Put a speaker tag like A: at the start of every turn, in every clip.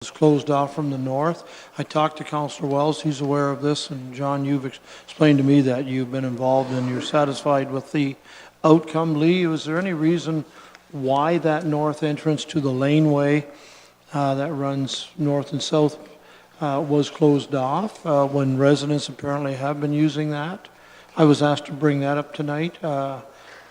A: is closed off from the north. I talked to Councillor Wells, he's aware of this, and John, you've explained to me that you've been involved and you're satisfied with the outcome. Lee, was there any reason why that north entrance to the laneway that runs north and south was closed off when residents apparently have been using that? I was asked to bring that up tonight. I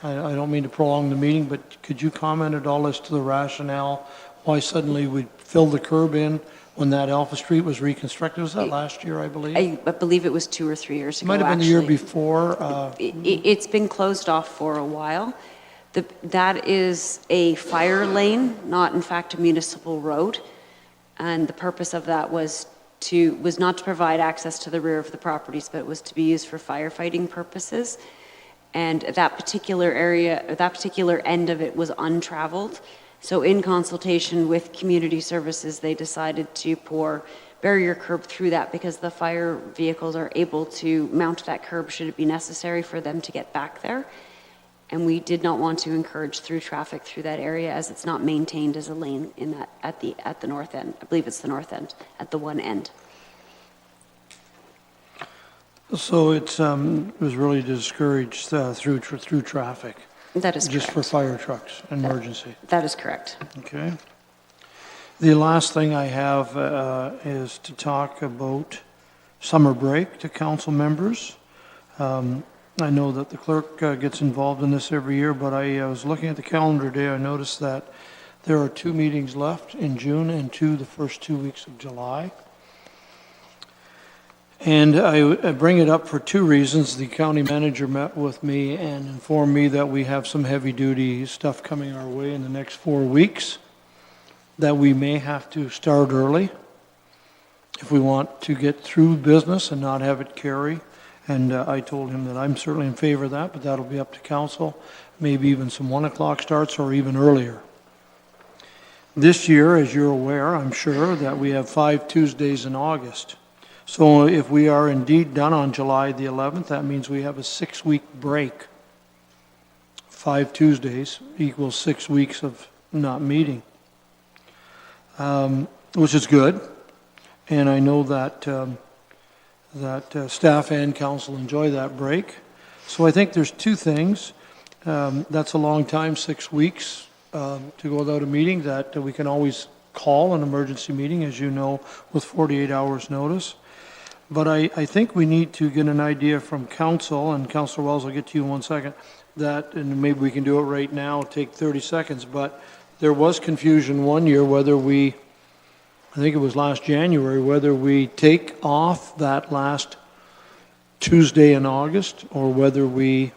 A: don't mean to prolong the meeting, but could you comment at all as to the rationale why suddenly we filled the curb in when that Alpha Street was reconstructed? Was that last year, I believe?
B: I believe it was 2 or 3 years ago.
A: Might have been the year before.
B: It's been closed off for a while. That is a fire lane, not in fact a municipal road. And the purpose of that was not to provide access to the rear of the properties, but it was to be used for firefighting purposes. And that particular area, that particular end of it was untraveled. So in consultation with community services, they decided to pour barrier curb through that because the fire vehicles are able to mount that curb should it be necessary for them to get back there. And we did not want to encourage through traffic through that area as it's not maintained as a lane in that at the north end. I believe it's the north end, at the one end.
A: So it was really discouraged through traffic.
B: That is correct.
A: Just for fire trucks, emergency.
B: That is correct.
A: Okay. The last thing I have is to talk about summer break to council members. I know that the clerk gets involved in this every year, but I was looking at the calendar today. I noticed that there are 2 meetings left in June and 2 the first 2 weeks of July. And I bring it up for 2 reasons. The county manager met with me and informed me that we have some heavy-duty stuff coming our way in the next 4 weeks, that we may have to start early if we want to get through business and not have it carry. And I told him that I'm certainly in favor of that, but that'll be up to council. Maybe even some 1 o'clock starts or even earlier. This year, as you're aware, I'm sure, that we have 5 Tuesdays in August. So if we are indeed done on July the 11th, that means we have a 6-week break. 5 Tuesdays equals 6 weeks of not meeting, which is good. And I know that staff and council enjoy that break. So I think there's 2 things. That's a long time, 6 weeks, to go without a meeting, that we can always call an emergency meeting, as you know, with 48 hours notice. But I think we need to get an idea from council, and Councillor Wells, I'll get to you in 1 second, that, and maybe we can do it right now, take 30 seconds, but there was confusion one year whether we, I think it was last January, whether we take off that last Tuesday in August or whether we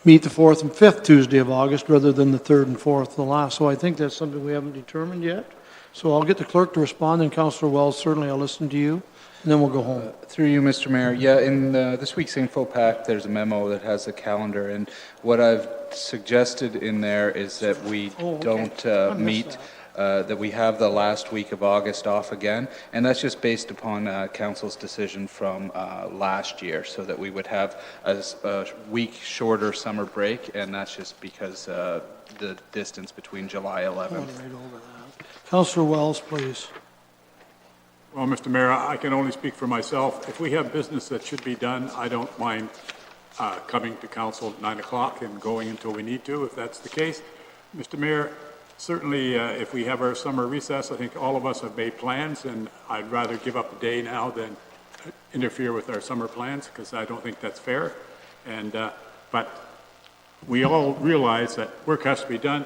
A: meet the 4th and 5th Tuesday of August rather than the 3rd and 4th, the last. So I think that's something we haven't determined yet. So I'll get the clerk to respond, and Councillor Wells, certainly I'll listen to you, and then we'll go home.
C: Through you, Mr. Mayor. Yeah, in this week's info pack, there's a memo that has a calendar, and what I've suggested in there is that we don't meet, that we have the last week of August off again, and that's just based upon council's decision from last year, so that we would have a week shorter summer break, and that's just because the distance between July 11th.
A: Councillor Wells, please.
D: Well, Mr. Mayor, I can only speak for myself. If we have business that should be done, I don't mind coming to council at 9 o'clock and going until we need to, if that's the case. Mr. Mayor, certainly if we have our summer recess, I think all of us have made plans, and I'd rather give up a day now than interfere with our summer plans, because I don't think that's fair. And but we all realize that work has to be done,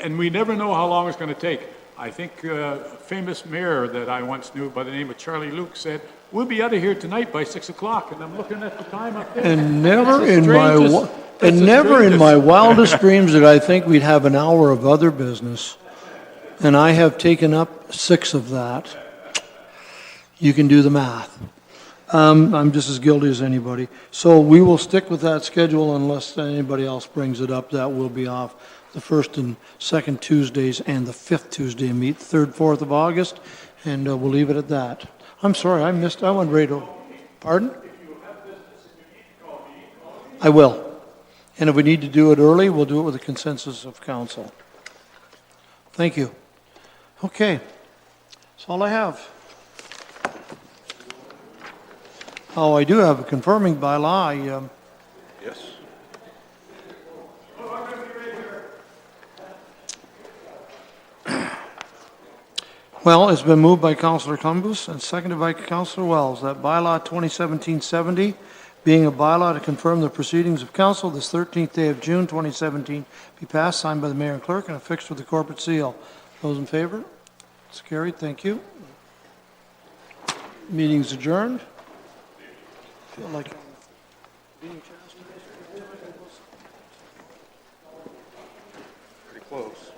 D: and we never know how long it's going to take. I think a famous mayor that I once knew by the name of Charlie Luke said, "We'll be out of here tonight by 6 o'clock." And I'm looking at the time up there.
A: And never in my wildest dreams did I think we'd have an hour of other business. And I have taken up 6 of that. You can do the math. I'm just as guilty as anybody. So we will stick with that schedule unless anybody else brings it up. That will be off the 1st and 2nd Tuesdays and the 5th Tuesday, meet 3rd, 4th of August, and we'll leave it at that. I'm sorry, I went right over. Pardon? I will. And if we need to do it early, we'll do it with a consensus of council. Thank you. Okay, that's all I have. Oh, I do have a confirming bylaw.
E: Yes.
A: Well, it's been moved by Councillor Columbus and seconded by Councillor Wells that bylaw 2017-70, being a bylaw to confirm the proceedings of council this 13th day of June 2017, be passed, signed by the mayor and clerk, and affixed with the corporate seal. Those in favor? It's carried. Thank you. Meeting's adjourned. Feel like I'm being chastised.
E: Pretty close.